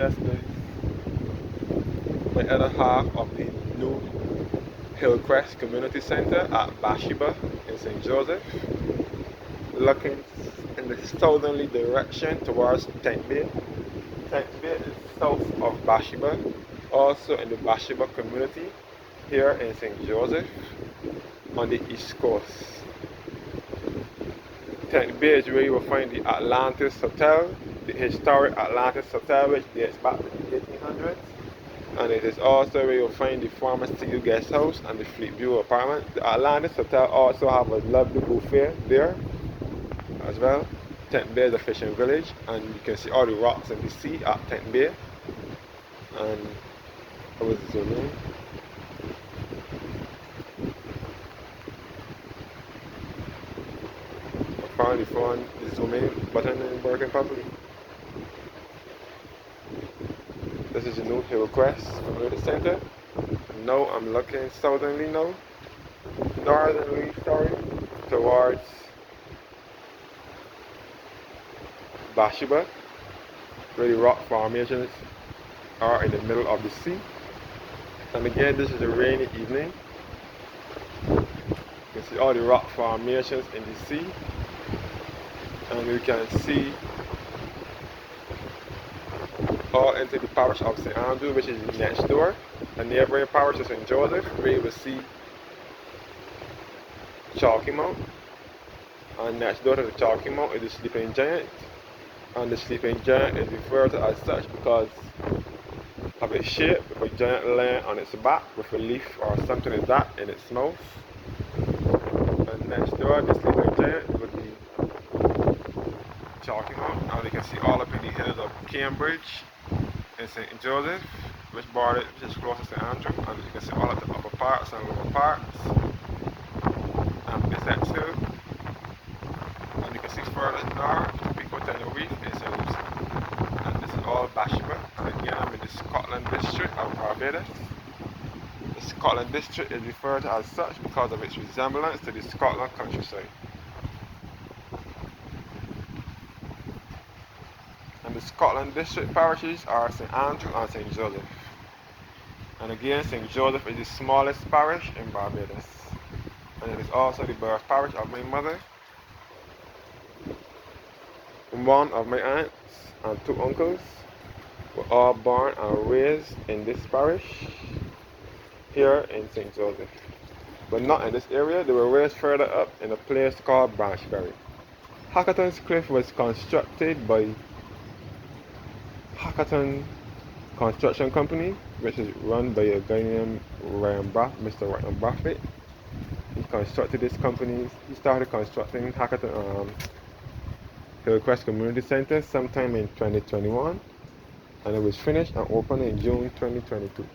That's my other half of the new Hill Crest Community Centre at Bathsheba in St. Joseph, looking in the southerly direction towards Tent Bay. Tent Bay is south of Bathsheba, also in the Bathsheba community here in St. Joseph on the east coast. Tent Bay is where you will find the Atlantis Hotel, the historic Atlantis Hotel, which dates back to the 1800s. And it is also where you'll find the former Steel Guest House and the Fleet View apartment. The Atlantis Hotel also have a lovely buffet there as well. Tent Bay is a fishing village, and you can see all the rocks in the sea at Tent Bay. And I was zooming. Apparently, phone the zooming button is working properly. This is the new Hill Crest Community Centre. Now I'm looking southerly now, northerly, sorry, towards Bathsheba, where the rock formations are in the middle of the sea. And again, this is a rainy evening. You can see all the rock formations in the sea, and you can see all into the parish of St. Andrew, which is next door. The neighboring parish of St. Joseph, where you will see Chalky Mount. And next door to the Chalky Mount is the Sleeping Giant. And the Sleeping Giant is referred to as such because of its shape, with a giant laying on its back with a leaf or something like that in its mouth. And next door, the Sleeping Giant would be Chalky Mount. And you can see all up in the hills of Cambridge and St. Joseph, which is closest to Andrew, and you can see all of the upper parts and lower parts, and Bissett Hill, and you can see further north, Pico Tenerife is hills, and this is all Bathsheba. Again, I'm in the Scotland district of Barbados. The Scotland district is referred to as such because of its resemblance to the Scotland countryside. And the Scotland district parishes are St. Andrew and St. Joseph. And again, St. Joseph is the smallest parish in Barbados. And it is also the birth parish of my mother, one of my aunts, and two uncles were all born and raised in this parish here in St. Joseph. But not in this area, they were raised further up in a place called Branchbury. Hackerton's Cliff was constructed by Hackerton Construction Company, which is run by a guy named Mr. Ryan Buffett. He constructed this company. He started constructing Hackerton Hill Crest Community Centre sometime in 2021, and it was finished and opened in June 2022.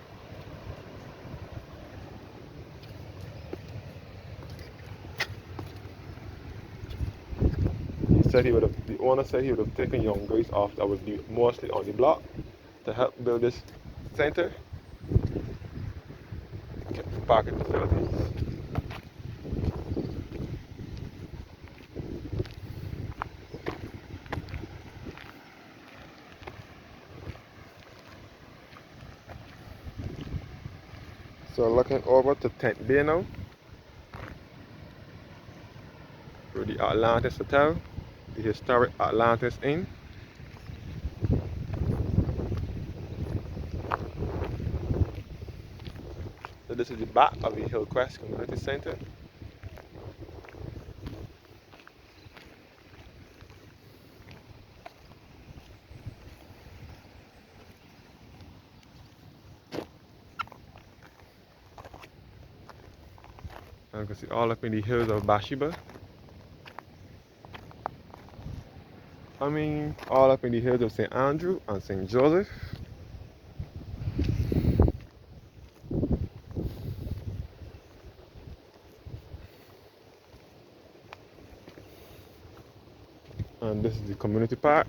The owner said he would have taken young guys off that would be mostly on the block to help build this center, parking facilities. So looking over to Tent Bay now, through the Atlantis Hotel, the historic Atlantis Inn. So this is the back of the Hill Crest Community Centre. And you can see all up in the hills of Bathsheba. All up in the hills of St. Andrew and St. Joseph. And this is the community park.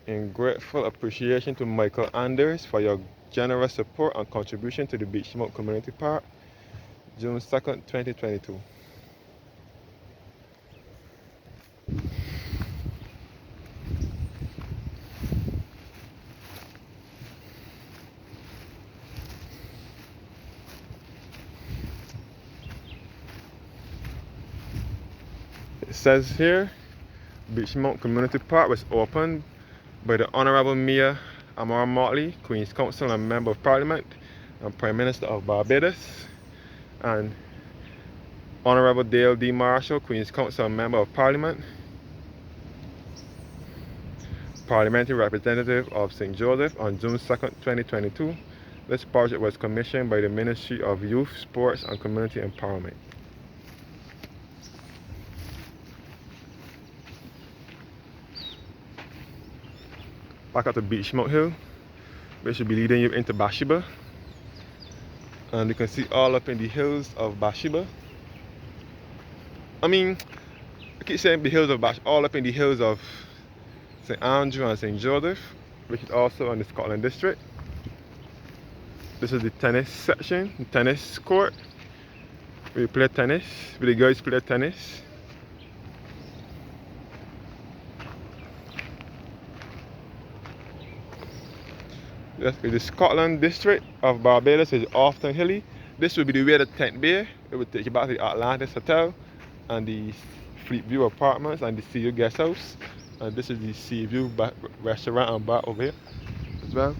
In grateful appreciation to Michael Anders for your generous support and contribution to the Beachmount Community Park. June 2nd, 2022. It says here, Beachmont Community Park was opened by the Honorable Mayor Amara Motley, Queen's Counsel and Member of Parliament and Prime Minister of Barbados, and Honorable Dale D. Marshall, Queen's Counsel and Member of Parliament, Parliamentary Representative of St. Joseph on June 2nd, 2022. This project was commissioned by the Ministry of Youth, Sports and Community Empowerment. Back up to Beachmont Hill, which should be leading you into Bathsheba. And you can see all up in the hills of Bathsheba. I keep saying the hills of Bathsheba, all up in the hills of St. Andrew and St. Joseph, which is also in the Scotland district. This is the tennis section, the tennis court. We play tennis, where the girls play tennis. The Scotland district of Barbados is often hilly. This would be the way to Tent Bay. It would take you back to the Atlantis Hotel and the Fleet View Apartments and the Sea View Guest House. And this is the Sea View restaurant and bar over here as well.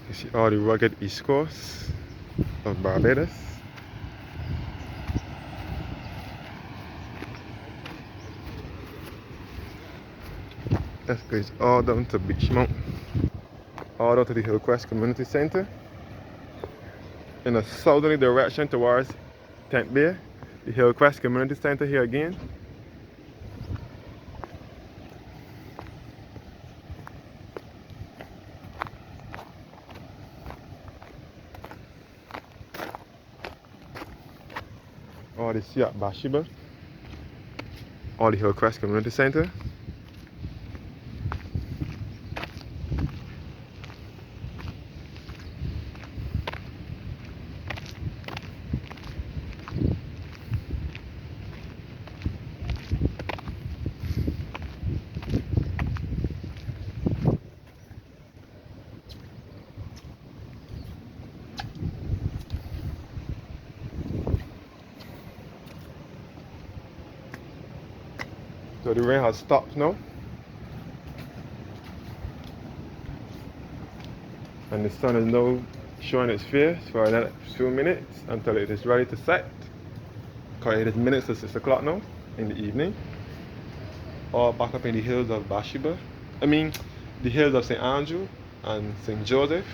You see all the rugged east coast of Barbados. That goes all down to Beachmont, all down to the Hill Crest Community Centre. In a southerly direction towards Tent Bay, the Hill Crest Community Centre here again. All the sea at Bathsheba, all the Hill Crest Community Centre. So the rain has stopped now, and the sun is now showing its face for another few minutes until it is ready to set, because it is minutes to 6 o'clock now in the evening. All back up in the hills of Bathsheba, the hills of St. Andrew and St. Joseph.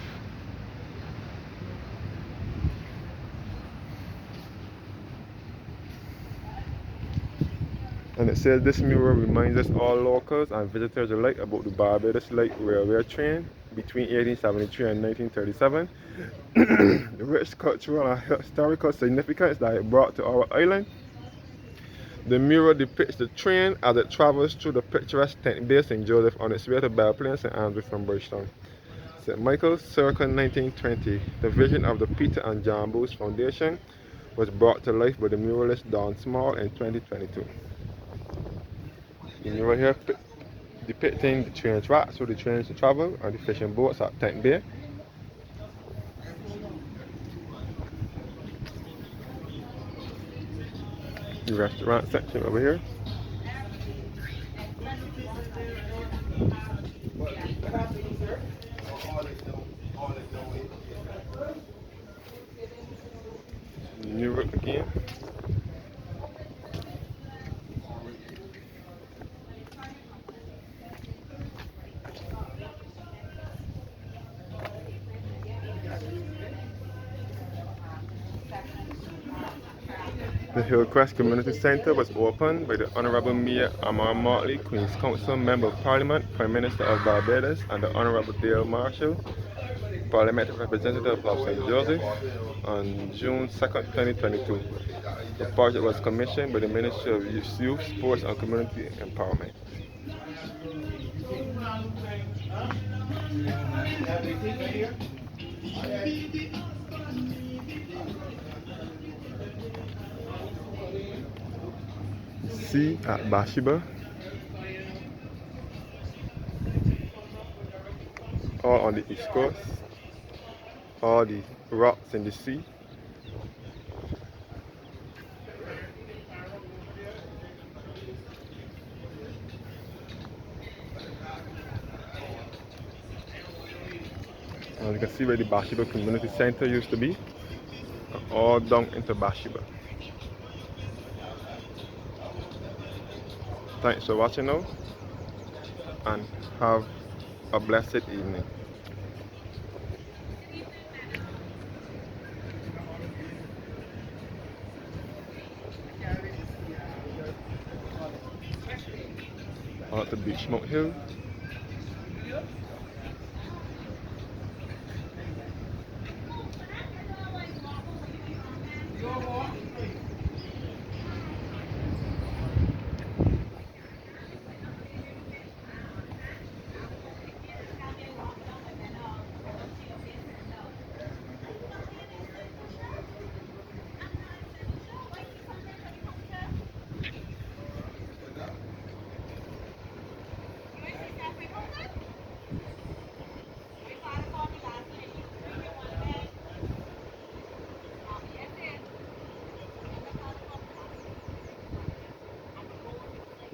And it says this mural reminds us all locals and visitors alike about the Barbados Light Railway train between 1873 and 1937. The rich cultural and historical significance that it brought to our island. The mural depicts the train as it travels through the picturesque Tent Bay, St. Joseph, on its way to Bellplay, St. Andrew from Bridgetown. St. Michael's, circa 1920. The vision of the Peter and John Booth Foundation was brought to life by the muralist Don Small in 2022. The mural here depicting the train tracks where the trains to travel and the fishing boats at Tent Bay. The restaurant section over here. New York again. The Hill Crest Community Centre was opened by the Honourable Mayor Amar Motley, Queen's Council, Member of Parliament, Prime Minister of Barbados, and the Honourable Dale Marshall, Parliamentary Representative of St. Joseph, on June 2nd, 2022. The project was commissioned by the Ministry of Youth, Sports and Community Empowerment. Sea at Bathsheba, all on the east coast, all the rocks in the sea. As you can see where the Bathsheba Community Centre used to be, all down into Bathsheba. Thanks for watching now, and have a blessed evening. Out at the beach, Mount Hill.